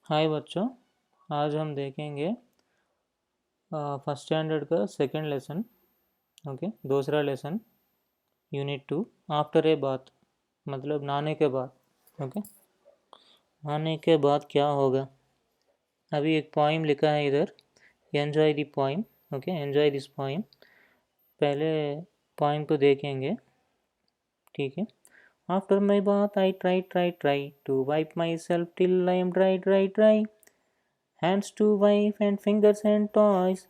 हाय बच्चों, आज हम देखेंगे फर्स्ट स्टैंडर्ड का सेकंड लेसन। ओके, दूसरा लेसन यूनिट 2 आफ्टर ए बात, मतलब नहाने के बाद। ओके, नहाने के बाद क्या होगा। अभी एक पोइम लिखा है इधर, enjoy the poem. Okay, enjoy this poem. पहले पोइम को देखेंगे, ठीक है। After my bath I try to wipe my self till I am dry hands to wife and fingers and toys,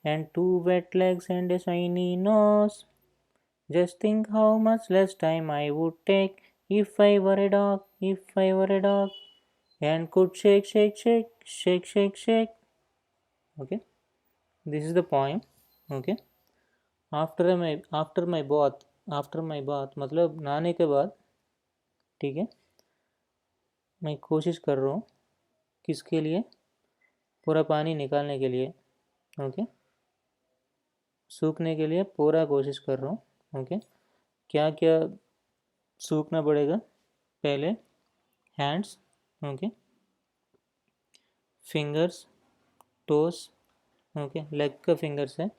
and two wet legs and a shiny nose. Just think how much less time I would take if I were a dog, and could shake. Okay, this is the poem. Okay, after my bath मतलब नहाने के बाद, ठीक है। मैं कोशिश कर रहा हूँ किसके लिए, पूरा पानी निकालने के लिए। ओके, सूखने के लिए पूरा कोशिश कर रहा हूँ। ओके, क्या क्या सूखना पड़ेगा। पहले hands, okay, fingers, toes, okay, leg का फिंगर्स है,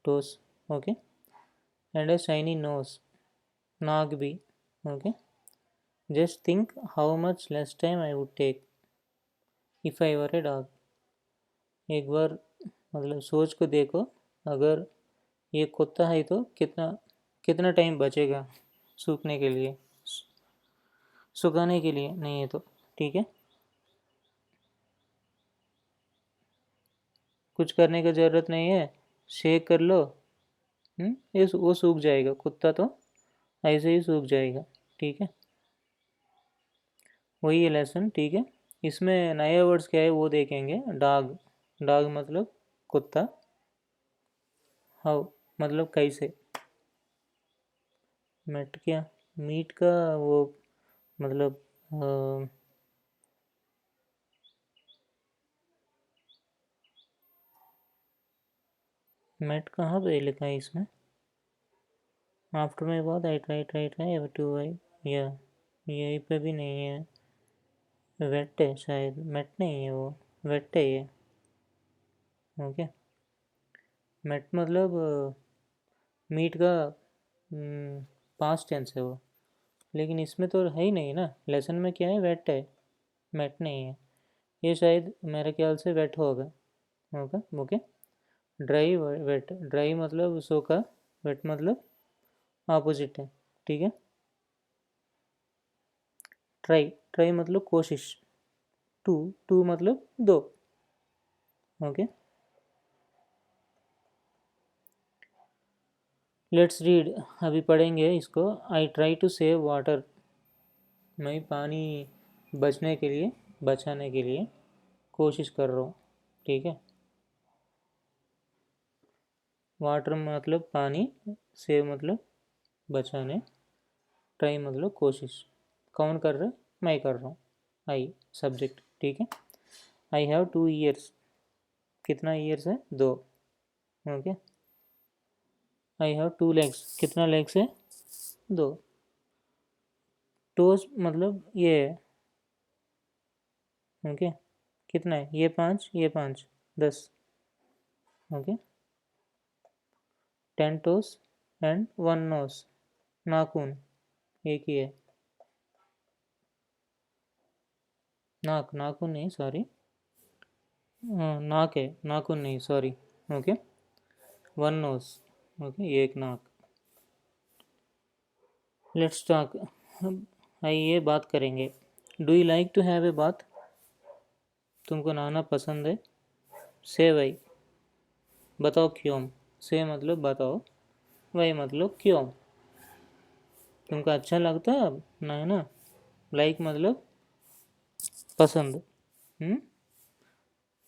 toes, okay, and a shiny nose, नाक भी। Okay, just think how much less time I would take if I were a dog. एक बार मतलब सोच को देखो, अगर ये कुत्ता है तो कितना कितना टाइम बचेगा सूखने के लिए, सुखाने के लिए नहीं है तो, ठीक है। कुछ करने की ज़रूरत नहीं है, शेक कर लो। ये वो सूख जाएगा, कुत्ता तो ऐसे ही सूख जाएगा, ठीक है। वही है लेसन, ठीक है। इसमें नए वर्ड्स क्या है वो देखेंगे। डॉग, डॉग मतलब कुत्ता। हाउ मतलब कैसे। मेट क्या, मीट का वो मतलब मेट कहाँ पे लिखा है इसमें। आफ्टर में बहुत आई ट्राई टू आई, या यहीं पे भी नहीं है। वेट है शायद, मेट नहीं है वो, वेट है ये। ओके, मेट मतलब मीट का पास्ट टेंस है वो, लेकिन इसमें तो है ही नहीं ना। लेसन में क्या है, वेट है, मेट नहीं है। ये शायद मेरे ख्याल से वेट होगा। Okay okay, dry wet, dry मतलब सूखा, वेट मतलब ऑपोजिट है, ठीक है। ट्राई, ट्राई मतलब कोशिश, टू, टू मतलब दो। ओके, लेट्स रीड, अभी पढ़ेंगे इसको। I try to save water, मैं पानी बचाने के लिए कोशिश कर रहा हूँ, ठीक है। वाटर मतलब पानी, सेव मतलब बचाने, ट्राई मतलब कोशिश। कौन कर रहा है, मैं कर रहा हूँ। आई सब्जेक्ट, ठीक है। आई हैव 2 ईयर्स, कितना ईयर्स है, दो। ओके, आई हैव 2 लेग्स, कितना लेग्स है, दो। टोस मतलब ये है। ओके, कितना है, ये 5, ये 5, 10। ओके, 10 टोस एंड 1 नोस, नाखून एक ही है। नाखून नहीं, सॉरी, नाक है, नाखून नहीं, सॉरी। ओके, 1 नोस, ओके, एक नाक। लेट्स टॉक, आइए बात करेंगे। Do you like to have a bath, तुमको नहाना पसंद है। से वाई, बताओ क्यों। से मतलब बताओ, वाई मतलब क्यों, तुमको अच्छा लगता है नहाना। लाइक मतलब पसंद। हम्म,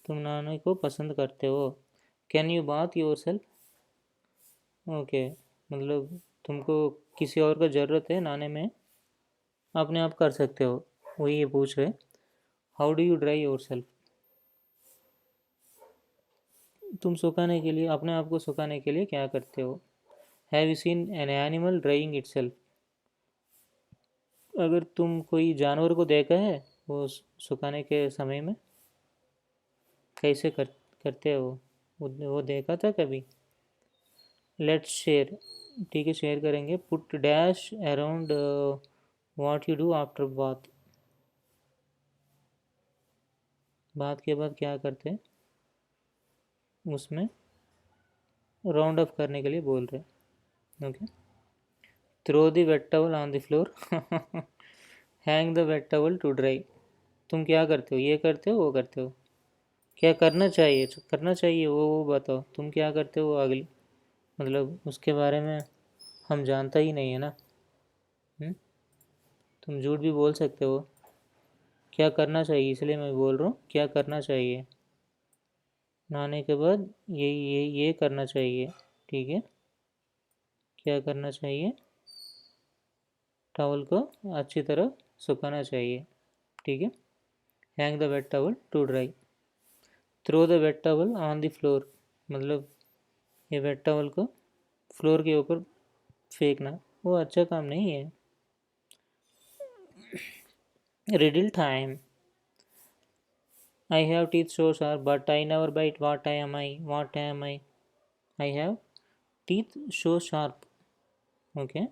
तुम नहाने को पसंद करते हो। Can you bath your self, okay, मतलब तुमको किसी और का ज़रूरत है नहाने में, अपने आप कर सकते हो, वही ये पूछ रहे। How do you dry your self, तुम सुखाने के लिए, अपने आप को सुखाने के लिए क्या करते हो। Have you seen an animal drawing it self, अगर तुम कोई जानवर को देखा है वो सुखाने के समय में, कैसे करते हो वो देखा था कभी? लेट्स शेयर, ठीक है शेयर करेंगे। Put dash around what you do after bath, बात के बाद क्या करते हैं उसमें राउंड अप करने के लिए बोल रहे हैं। Okay, throw the wet towel on the floor, hang the wet towel to dry. तुम क्या करते हो, ये करते हो वो करते हो? क्या करना चाहिए, करना चाहिए वो बताओ। तुम क्या करते हो अगली, मतलब उसके बारे में हम जानता ही नहीं है ना। तुम झूठ भी बोल सकते हो। क्या करना चाहिए, इसलिए मैं बोल रहा हूँ क्या करना चाहिए। नहाने के बाद ये करना चाहिए, ठीक है। क्या करना चाहिए, टॉवल को अच्छी तरह सुखाना चाहिए, ठीक है। Hang the wet towel to dry, throw the wet towel on the floor, मतलब ये वेट टॉवल को फ्लोर के ऊपर फेंकना वो अच्छा काम नहीं है। Riddle time. I have teeth so sharp, but I never bite. What am I? What am I? I have teeth so sharp, okay,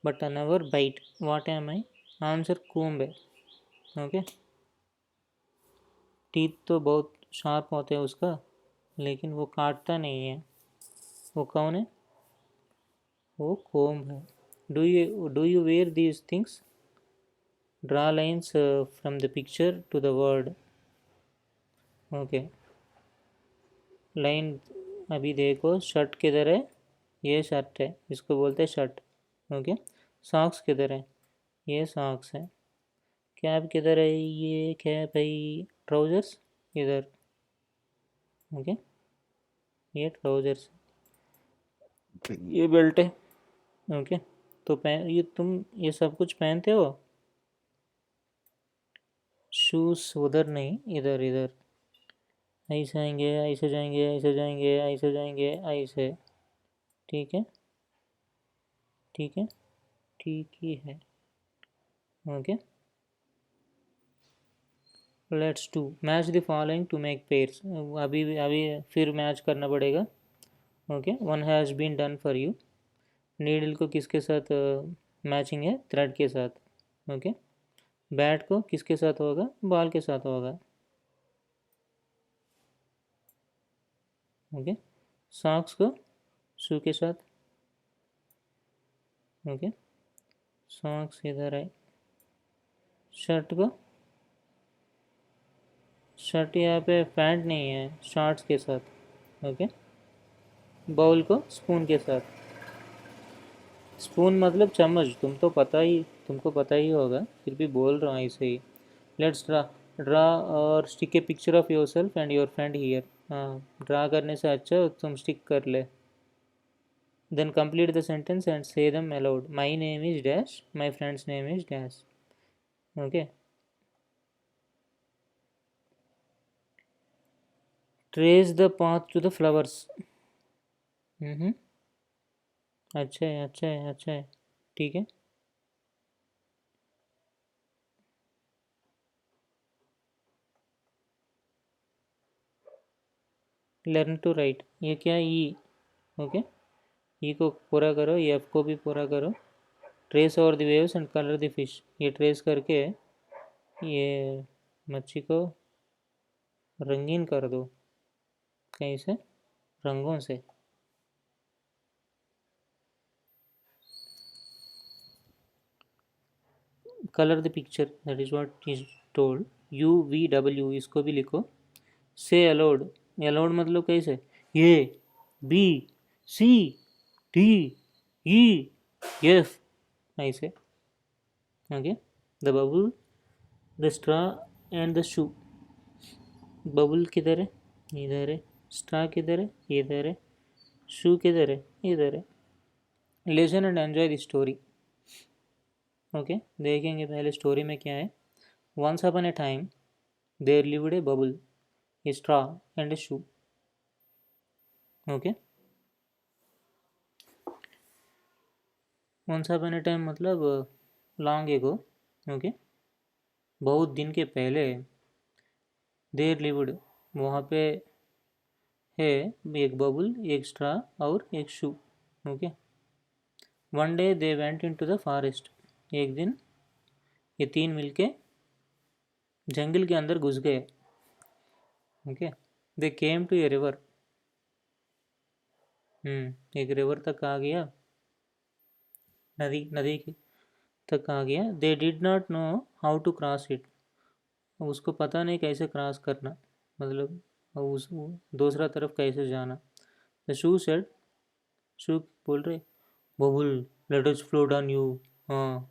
but I never bite. What am I? Answer comb है, okay. Teeth तो बहुत sharp होते हैं उसका, लेकिन वो काटता नहीं है। वो कौन है? वो comb है। Do you wear these things? Draw lines from the picture to the word. Okay. Line अभी देखो, शर्ट किधर है? ये शर्ट है, इसको बोलते हैं शर्ट, ओके। सॉक्स किधर है? ये सॉक्स है। कैप किधर है? ये कैप है। ट्राउजर्स इधर, ओके, ये ट्राउजर्स, ये बेल्ट है, ओके। तो पहन ये तुम ये सब कुछ पहनते हो। शूज़ उधर नहीं, इधर इधर, ऐसे आएंगे, ऐसे जाएंगे, ऐसे जाएंगे, ऐसे जाएंगे, ऐसे, ठीक है, ठीक है, ठीक ही है, okay. Let's to match the following to make pairs. अभी फिर मैच करना पड़ेगा, okay. One has been done for you. Needle को किसके साथ मैचिंग है? थ्रेड के साथ, ओके। बैट को किसके साथ होगा? बॉल के साथ होगा, ओके। सॉक्स को शू के साथ, ओके। सॉक्स इधर है। शर्ट को, शर्ट यहाँ पे पैंट नहीं है, शॉर्ट्स के साथ, ओके। बाउल को स्पून के साथ, स्पून मतलब चम्मच, तुमको पता ही होगा, फिर भी बोल रहा हूँ ऐसे ही। लेट्स ड्रा और stick a picture of yourself and your friend here. हाँ, ड्रा करने से अच्छा तुम स्टिक कर ले। Then complete the sentence and say them aloud. My name is dash, my friend's name is dash, okay. Trace the path to the flowers. अच्छा है, अच्छा है, अच्छा है, ठीक है। लर्न टू राइट, ये क्या है? ई, ओके। ई को पूरा करो, एफ को भी पूरा करो। Trace over the waves and colour the fish, ये ट्रेस करके ये मच्छी को रंगीन कर दो। कैसे? रंगों से। Colour the picture, that is what is told. U V W, इसको भी लिखो। से अलाउड, अलाउड मतलब कैसे? A B C D E F, ऐसे, okay. The bubble, the straw and the shoe. Bubble किधर है? इधर है। स्ट्रा किधर है? इधर है। शू किधर है? इधर है। Listen and enjoy the story, okay. देखेंगे पहले स्टोरी में क्या है। Once upon a time there lived a bubble, a straw and a shoe, okay. Once upon a time मतलब लॉन्ग एगो, ओके, बहुत दिन के पहले। देयर लिव्ड वहाँ पे है एक बबल, एक स्ट्रा और एक shoe. Okay. One day they went into the forest. एक दिन ये तीन मिलके जंगल के अंदर घुस गए। Okay. They came to a river. एक रिवर तक आ गया, नदी नदी तक आ गया। They did not know how to cross it. उसको पता नहीं कैसे क्रॉस करना, मतलब उस दूसरा तरफ कैसे जाना। द शू सेड, शू बोल रहे, bubble let us float on you. हाँ,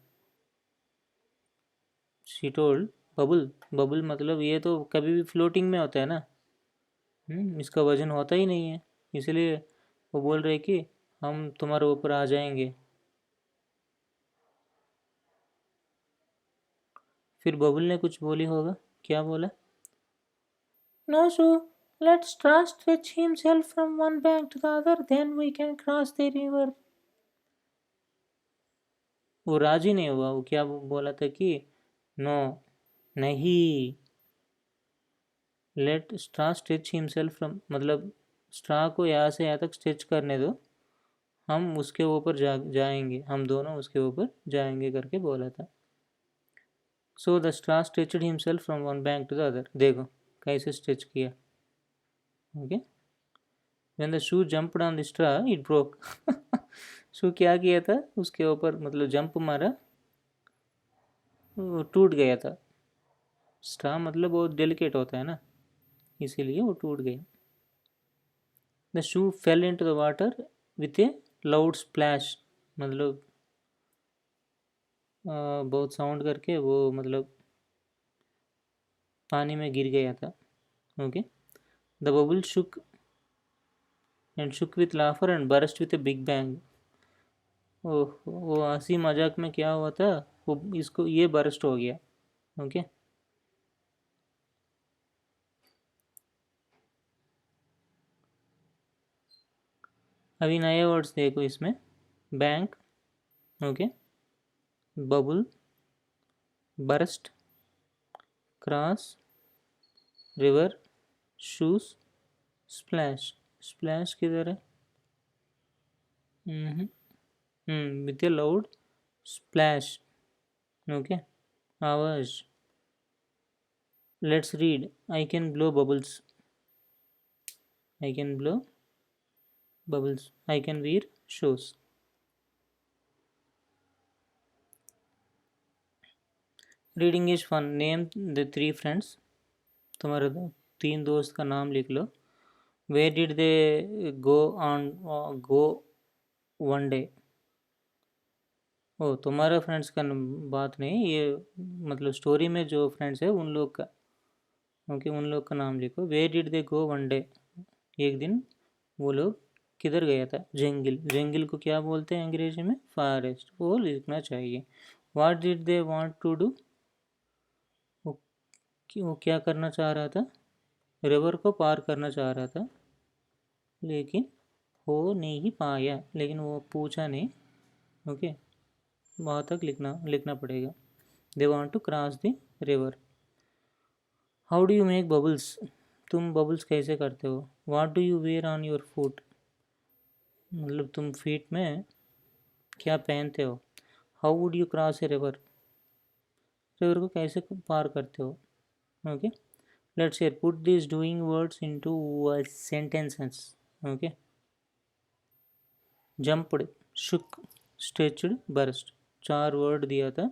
शी टोल्ड, बबुल, बबुल मतलब ये तो कभी भी फ्लोटिंग में होता है ना। इसका वजन होता ही नहीं है, इसलिए वो बोल रहे कि हम तुम्हारे ऊपर आ जाएंगे। फिर बबुल ने कुछ बोली होगा, क्या बोला? No, so let's try stretch himself from one bank to the other, then we can cross the river. वो राजी नहीं हुआ। वो क्या बोला था कि नो, नहीं, let straw stretch himself from, मतलब स्ट्रा को यहाँ से यहाँ तक स्ट्रेच करने दो, हम उसके ऊपर जाएंगे, हम दोनों उसके ऊपर जाएंगे करके बोला था। So the straw stretched himself from one bank to the other. देखो कैसे स्ट्रेच किया। Okay. When the shoe jumped on the straw, it broke. Shoe क्या किया था, उसके ऊपर मतलब जंप मारा, वो टूट गया था। स्ट्रा मतलब बहुत डेलिकेट होता है ना, इसीलिए वो टूट गया। The shoe fail into the water with a loud splash, मतलब बहुत साउंड करके वो मतलब पानी में गिर गया था। Okay. The bubble shook and shook with laughter and burst with a big bang. ओह, वो हंसी मजाक में क्या हुआ था, वो इसको ये बरस्ट हो गया। ओके। अभी नए वर्ड्स देखो इसमें। Bank, okay, bubble, burst, cross, river, shoes, splash. Splash किधर है? With a loud splash. Okay, आवाज। Let's read. I can blow bubbles, I can blow bubbles, I can wear shoes. Reading is fun. Name the three friends. तुम्हारे तीन दोस्त का नाम लिख लो। Where did they go on go one day. ओ, तुम्हारा फ्रेंड्स का बात नहीं ये, मतलब स्टोरी में जो फ्रेंड्स है उन लोग का। ओके, उन लोग का नाम लिखो। Where did they go one day. एक दिन वो लोग किधर गया था? जंगल। जंगल को क्या बोलते हैं अंग्रेजी में? फॉरेस्ट। वो लिखना चाहिए। What did they want to do. वो वो क्या करना चाह रहा था? रिवर को पार करना चाह रहा था, लेकिन हो नहीं पाया। लेकिन वो पूछा नहीं। ओके, वहाँ तक लिखना लिखना पड़ेगा। They want to cross the river. How do you make bubbles. तुम बबल्स कैसे करते हो? What do you wear on your foot, मतलब तुम फीट में क्या पहनते हो? How would you cross a river. River को कैसे पार करते हो? Okay. Let's here put this doing words into sentences. Okay. Jumped, shook, stretched, burst. चार वर्ड दिया था।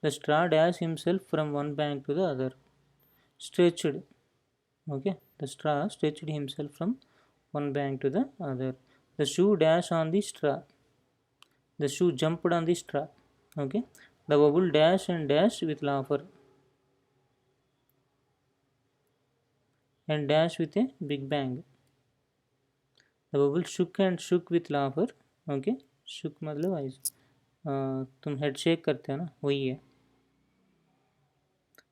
The straw dash himself from one bank to the other. Stretched, okay, the straw stretched himself from one bank to the other. The shoe dashed on the straw. The shoe jumped on the straw. Okay. The bubble dashed and dashed with laughter and dashed with a big bang. The bubble shook and shook with laughter. Okay. shook मतलब ऐसे तुम head shake करते हो ना, वही है।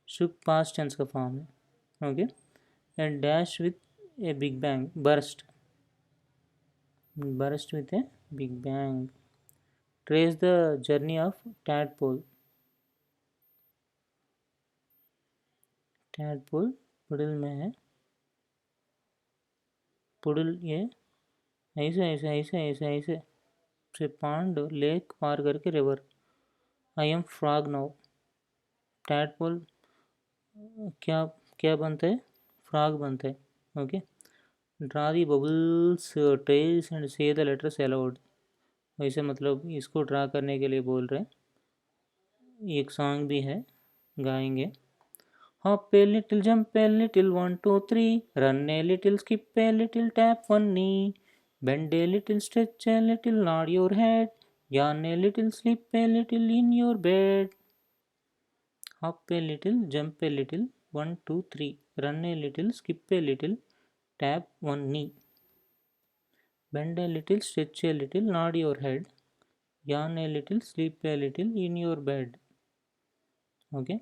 shook past tense का form है। Okay. and dash with a big bang, burst, burst with a big bang. Trace the journey of tadpole. tadpole middle में है, पुडल ये ऐसे ऐसे ऐसे ऐसे ऐसे से पांड लेक पार करके river. I am frog now. Tadpole क्या क्या बनता है? फ्रॉग बनता है। Okay. Draw the bubbles trails and से द लेटर्स अलाउड। वैसे मतलब इसको ड्रा करने के लिए बोल रहे हैं। एक सॉन्ग भी है, गाएंगे। Hop a little, jump a little, 1, 2, 3. Run a little, skip a little, tap one knee. Bend a little, stretch a little, nod your head. Yawn a little, sleep a little in your bed. Hop a little, jump a little, 1, 2, 3. Run a little, skip a little, tap one knee. Bend a little, stretch a little, nod your head. Yawn a little, sleep a little in your bed. Okay.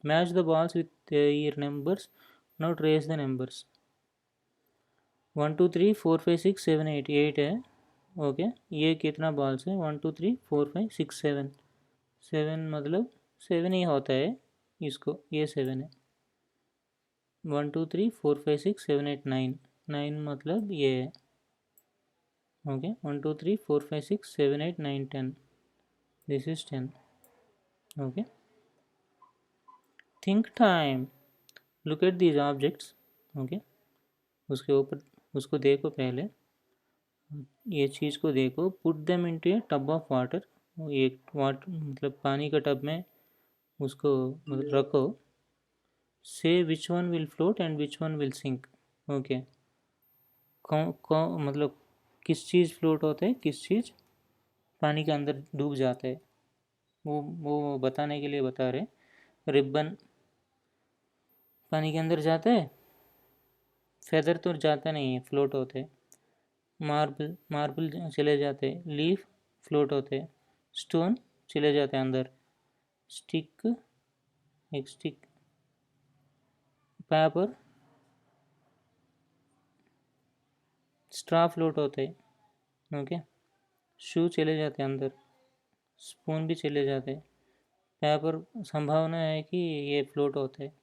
Match the balls with your numbers. Now trace the numbers. 1, 2, 3, 4, 5, 6, 7, 8 8 है। Okay. ये कितना balls है? 1, 2, 3, 4, 5, 6, 7। 7 मतलब 7 ही होता है इसको, ये 7 है। 1, 2, 3, 4, 5, 6, 7, 8, 9। 9 मतलब ये है। Okay. 1, 2, 3, 4, 5, 6, 7, 8, 9, 10। This is 10। Okay. Think time. Look at these objects. Okay. उसके ऊपर उसको देखो पहले, ये चीज़ को देखो। Put them into a tub of water. एक वाटर मतलब पानी का टब में उसको मतलब रखो। Say which one will float and which one will sink. Okay. कौन मतलब किस चीज़ फ्लोट होता है, किस चीज़ पानी के अंदर डूब जाता है, वो बताने के लिए बता रहे। रिबन पानी के अंदर जाता है, फेदर तो जाता नहीं है, फ्लोट होते हैं। मार्बल मार्बल चले जाते हैं, लीफ फ्लोट होते हैं। स्टोन चले जाते हैं अंदर। स्टिक एक स्टिक, पेपर स्ट्रा फ्लोट होते हैं। ओके। शू चले जाते हैं अंदर, स्पून भी चले जाते हैं। पेपर संभावना है कि ये फ्लोट होते हैं।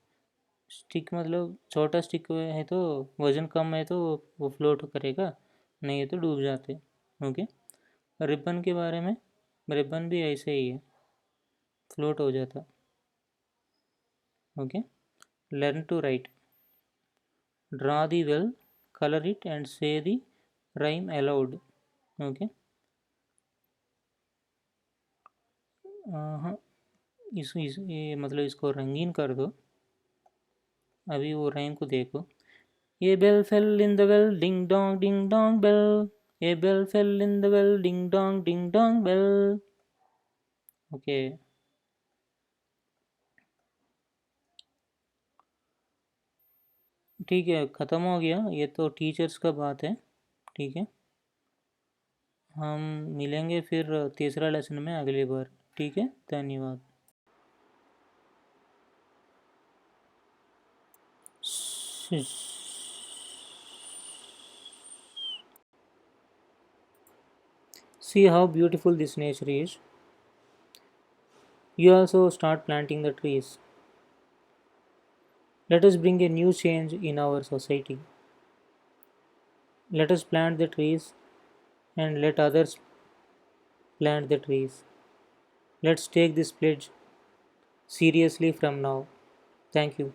स्टिक मतलब छोटा स्टिक है तो वज़न कम है तो वो फ्लोट करेगा, नहीं है तो डूब जाते। ओके। रिबन के बारे में, रिबन भी ऐसे ही है, फ्लोट हो जाता। Okay. Learn to write. Draw the well, colour it and say the rhyme allowed. Okay. हाँ, ये मतलब इसको रंगीन कर दो। अभी वो राइम को देखो। A bell fell in the well, ding dong bell. A bell fell in the well, ding dong bell. Okay. ठीक है, ख़त्म हो गया। ये तो टीचर्स का बात है। ठीक है, हम मिलेंगे फिर तीसरा लेसन में अगली बार। ठीक है, धन्यवाद। See how beautiful this nature is. You also start planting the trees. Let us bring a new change in our society. Let us plant the trees and let others plant the trees. Let's take this pledge seriously from now. Thank you.